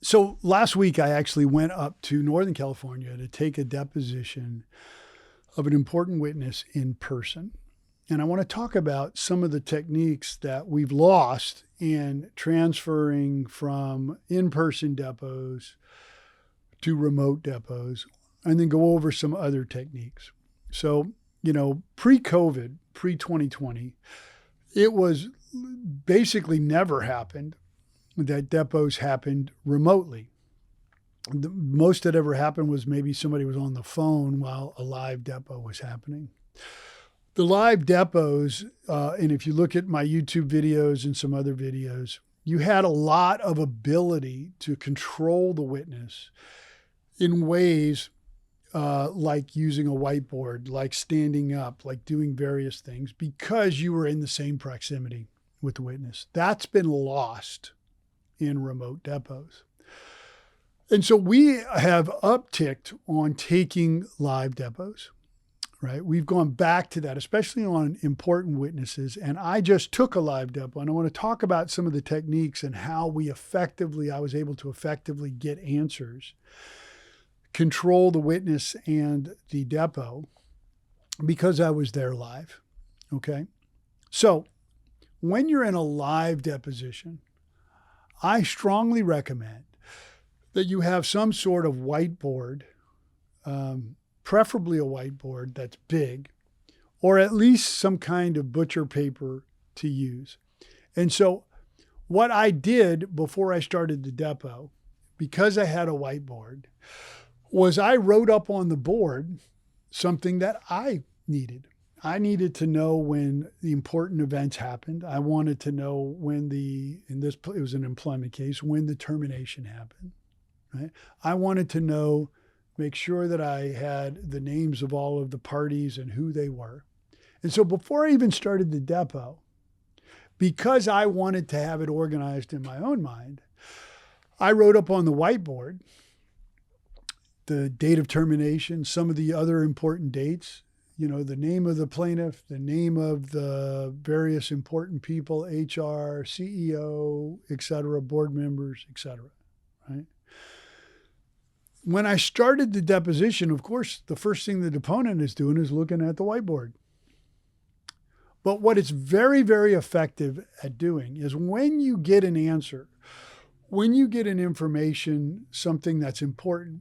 So last week, I actually went up to Northern California to take a deposition of an important witness in person. And I want to talk about some of the techniques that we've lost in transferring from in-person depos to remote depos, and then go over some other techniques. So, pre-COVID, pre-2020, it was basically never happened that depos happened remotely. The most that ever happened was maybe somebody was on the phone while a live depo was happening. The live depos, and if you look at my YouTube videos and some other videos, you had a lot of ability to control the witness in ways like using a whiteboard, like standing up, like doing various things, because you were in the same proximity with the witness. That's been lost in remote depos. And so we have upticked on taking live depos, right? We've gone back to that, especially on important witnesses. And I just took a live depo, and I want to talk about some of the techniques and how I was able to effectively get answers, control the witness and the depo because I was there live. Okay. So when you're in a live deposition, I strongly recommend that you have some sort of whiteboard, preferably a whiteboard that's big, or at least some kind of butcher paper to use. And so what I did before I started the depo, because I had a whiteboard, was I wrote up on the board something that I needed. I needed to know when the important events happened. I wanted to know when it was an employment case, when the termination happened, right? I wanted to make sure that I had the names of all of the parties and who they were. And so before I even started the depo, because I wanted to have it organized in my own mind, I wrote up on the whiteboard the date of termination, some of the other important dates, the name of the plaintiff, the name of the various important people, HR, CEO, et cetera, board members, et cetera, right? When I started the deposition, of course, the first thing the deponent is doing is looking at the whiteboard. But what it's very, very effective at doing is when you get an answer, when you get an information, something that's important,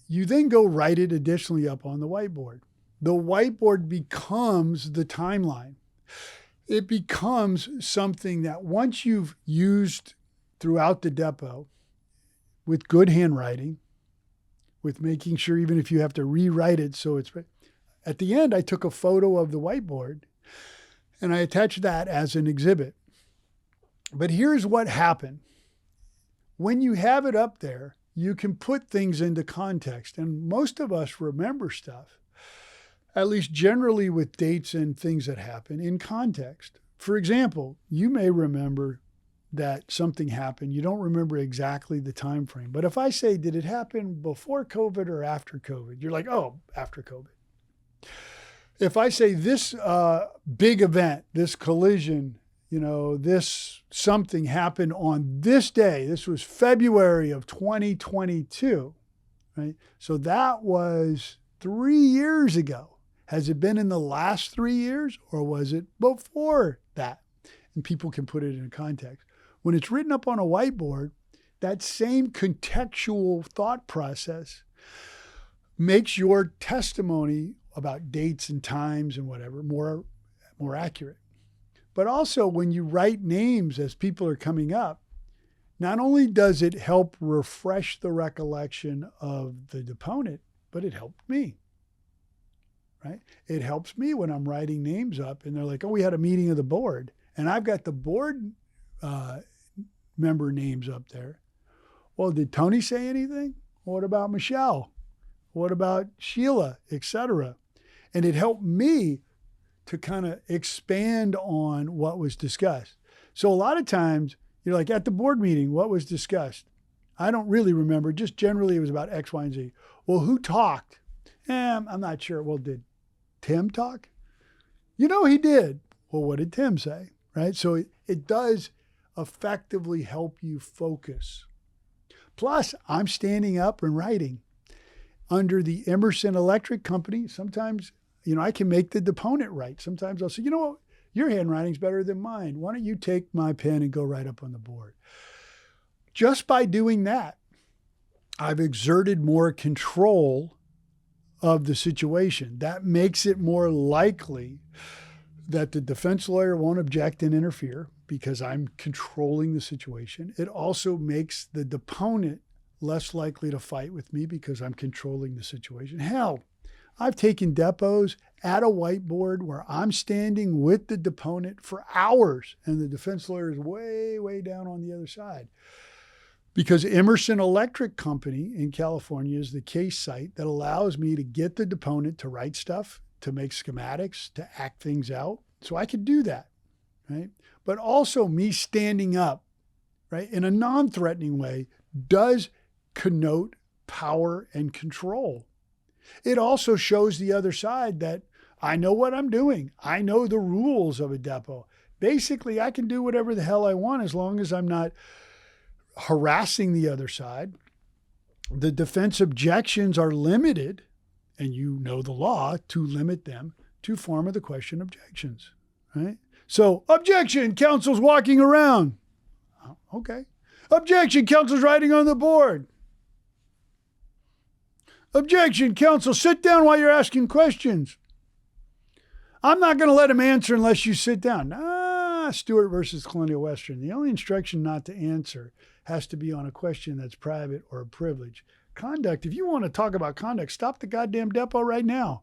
you then go write it additionally up on the whiteboard. The whiteboard becomes the timeline. It becomes something that once you've used throughout the depo with good handwriting, with making sure even if you have to rewrite it so it's... At the end, I took a photo of the whiteboard and I attached that as an exhibit. But here's what happened. When you have it up there, you can put things into context. And most of us remember stuff, at least generally with dates and things that happen, in context. For example, you may remember that something happened. You don't remember exactly the time frame. But if I say, did it happen before COVID or after COVID? You're like, oh, after COVID. If I say this big event, this collision, this something happened on this day, this was February of 2022, right? So that was 3 years ago. Has it been in the last 3 years or was it before that? And people can put it in context. When it's written up on a whiteboard, that same contextual thought process makes your testimony about dates and times and whatever more accurate. But also when you write names as people are coming up, not only does it help refresh the recollection of the deponent, but it helped me. Right? It helps me when I'm writing names up and they're like, oh, we had a meeting of the board and I've got the board member names up there. Well, did Tony say anything? What about Michelle? What about Sheila, et cetera? And it helped me to kind of expand on what was discussed. So a lot of times you're like, at the board meeting, what was discussed? I don't really remember. Just generally it was about X, Y, and Z. Well, who talked? I'm not sure. Well, did Tim talk? He did. Well, what did Tim say? Right? So it does effectively help you focus. Plus, I'm standing up and writing. Under the Emerson Electric Company, sometimes, I can make the deponent write. Sometimes I'll say, you know what, your handwriting's better than mine. Why don't you take my pen and go right up on the board? Just by doing that, I've exerted more control of the situation. That makes it more likely that the defense lawyer won't object and interfere because I'm controlling the situation. It also makes the deponent less likely to fight with me because I'm controlling the situation. Hell, I've taken depos at a whiteboard where I'm standing with the deponent for hours and the defense lawyer is way, way down on the other side. Because Emerson Electric Company in California is the case site that allows me to get the deponent to write stuff, to make schematics, to act things out. So I could do that, right? But also me standing up, right, in a non-threatening way does connote power and control. It also shows the other side that I know what I'm doing. I know the rules of a depo. Basically, I can do whatever the hell I want as long as I'm not harassing the other side. The defense objections are limited, and you know the law to limit them to form of the question objections, right? So, objection, counsel's walking around. Okay. Objection, counsel's writing on the board. Objection, counsel, sit down while you're asking questions. I'm not going to let him answer unless you sit down. Stewart versus Colonial Western. The only instruction not to answer has to be on a question that's private or a privilege. Conduct, if you want to talk about conduct, stop the goddamn depo right now.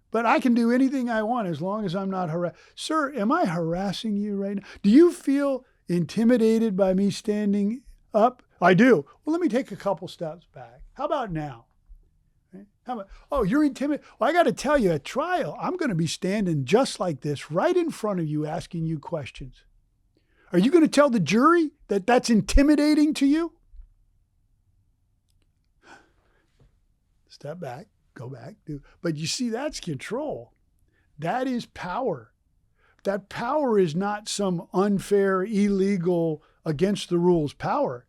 But I can do anything I want as long as I'm not Sir, am I harassing you right now? Do you feel intimidated by me standing up? I do. Well, let me take a couple steps back. How about now? You're intimidated. Well, I got to tell you, at trial, I'm going to be standing just like this right in front of you asking you questions. Are you going to tell the jury that that's intimidating to you? Step back, go back. But you see, that's control. That is power. That power is not some unfair, illegal, against the rules power.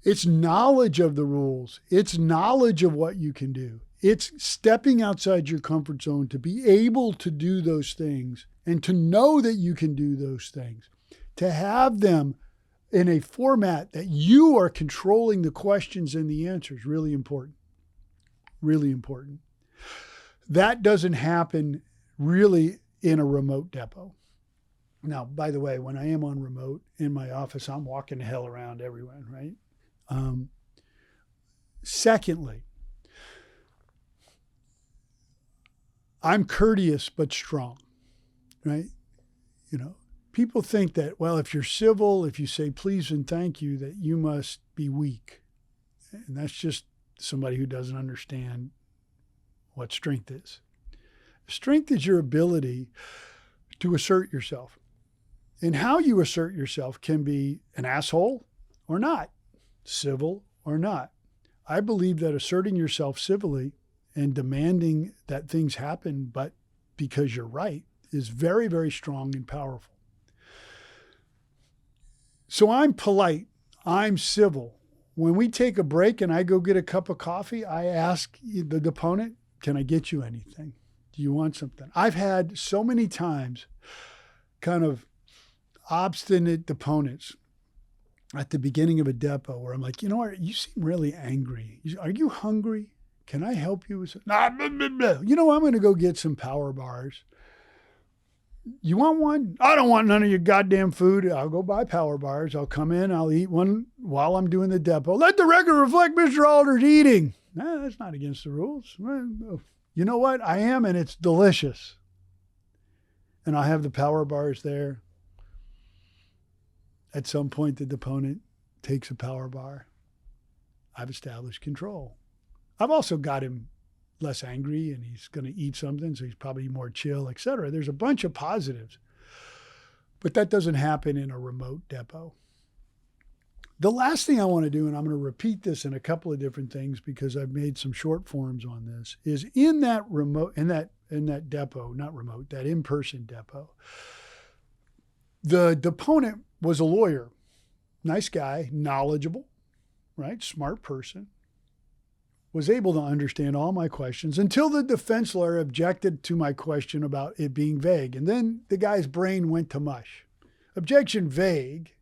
It's knowledge of the rules. It's knowledge of what you can do. It's stepping outside your comfort zone to be able to do those things and to know that you can do those things. To have them in a format that you are controlling the questions and the answers, really important. Really important. That doesn't happen really in a remote depo. Now, by the way, when I am on remote in my office, I'm walking the hell around everyone, right? Secondly, I'm courteous but strong, right? People think that, well, if you're civil, if you say please and thank you, that you must be weak. And that's just somebody who doesn't understand what strength is. Strength is your ability to assert yourself. And how you assert yourself can be an asshole or not, civil or not. I believe that asserting yourself civilly and demanding that things happen, but because you're right, is very, very strong and powerful. So I'm polite. I'm civil. When we take a break and I go get a cup of coffee, I ask the deponent, can I get you anything? Do you want something? I've had so many times kind of obstinate deponents at the beginning of a depo where I'm like, you know what, you seem really angry. Are you hungry? Can I help you with something? I'm going to go get some power bars. You want one? I don't want none of your goddamn food. I'll go buy power bars. I'll come in. I'll eat one while I'm doing the depo. Let the record reflect Mr. Alder's eating. That's not against the rules. You know what? I am, and it's delicious. And I'll have the power bars there. At some point, the deponent takes a power bar. I've established control. I've also got him less angry, and he's going to eat something, so he's probably more chill, etc. There's a bunch of positives. But that doesn't happen in a remote depo. The last thing I want to do, and I'm going to repeat this in a couple of different things because I've made some short forms on this, is in that depo, not remote, that in-person depo, the deponent was a lawyer, nice guy, knowledgeable, right, smart person, was able to understand all my questions until the defense lawyer objected to my question about it being vague. And then the guy's brain went to mush. Objection vague,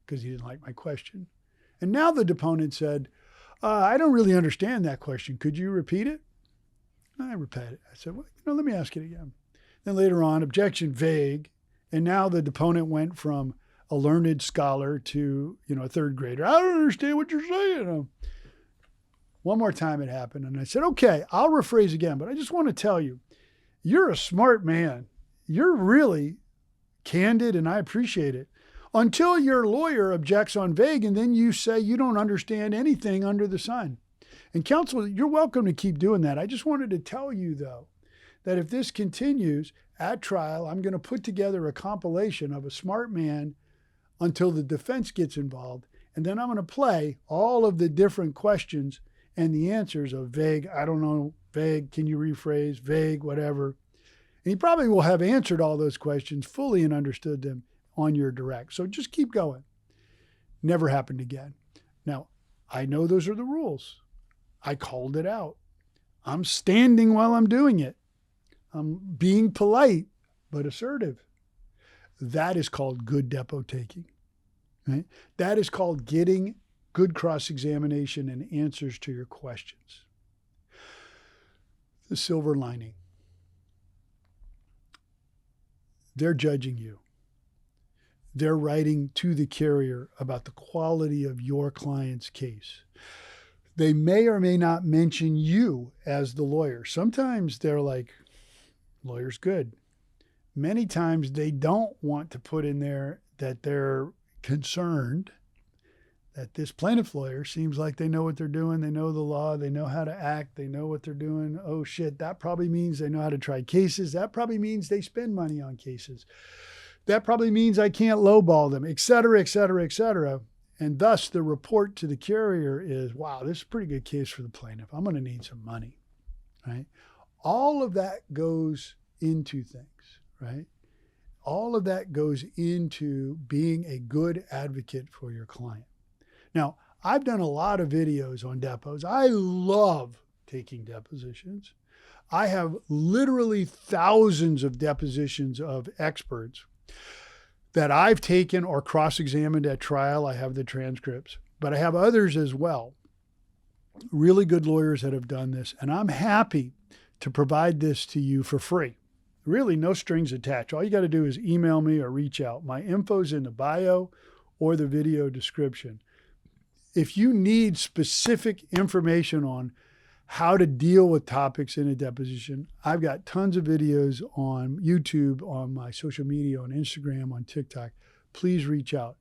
because he didn't like my question. And now the deponent said, I don't really understand that question. Could you repeat it? I repeated it. I said, well, let me ask it again. Then later on, objection vague. And now the deponent went from a learned scholar to, a third grader. I don't understand what you're saying. One more time it happened. And I said, okay, I'll rephrase again, but I just want to tell you, you're a smart man. You're really candid, and I appreciate it. Until your lawyer objects on vague, and then you say you don't understand anything under the sun. And counsel, you're welcome to keep doing that. I just wanted to tell you, though, that if this continues at trial, I'm going to put together a compilation of a smart man until the defense gets involved. And then I'm going to play all of the different questions and the answers of vague, I don't know, vague, can you rephrase, vague, whatever. And he probably will have answered all those questions fully and understood them on your direct. So just keep going. Never happened again. Now, I know those are the rules. I called it out. I'm standing while I'm doing it. I'm being polite, but assertive. That is called good depo taking. Right? That is called getting good cross-examination and answers to your questions. The silver lining. They're judging you. They're writing to the carrier about the quality of your client's case. They may or may not mention you as the lawyer. Sometimes they're like, lawyer's good. Many times they don't want to put in there that they're concerned that this plaintiff lawyer seems like they know what they're doing. They know the law. They know how to act. They know what they're doing. Oh, shit, that probably means they know how to try cases. That probably means they spend money on cases. That probably means I can't lowball them, et cetera, et cetera, et cetera. And thus the report to the carrier is, wow, this is a pretty good case for the plaintiff. I'm going to need some money, right? All of that goes into things, right? All of that goes into being a good advocate for your client. Now, I've done a lot of videos on depos. I love taking depositions. I have literally thousands of depositions of experts that I've taken or cross-examined at trial. I have the transcripts, but I have others as well. Really good lawyers that have done this, and I'm happy to provide this to you for free. Really, no strings attached. All you got to do is email me or reach out. My info's in the bio or the video description. If you need specific information on how to deal with topics in a deposition, I've got tons of videos on YouTube, on my social media, on Instagram, on TikTok. Please reach out.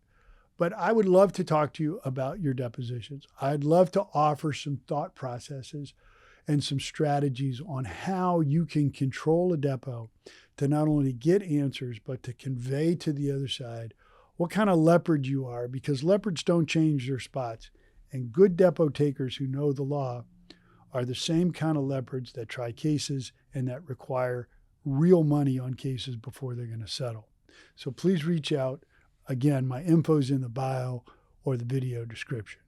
But I would love to talk to you about your depositions. I'd love to offer some thought processes and some strategies on how you can control a depo to not only get answers, but to convey to the other side what kind of leopard you are, because leopards don't change their spots. And good depo takers who know the law are the same kind of leopards that try cases and that require real money on cases before they're going to settle. So please reach out. Again, my info's in the bio or the video description.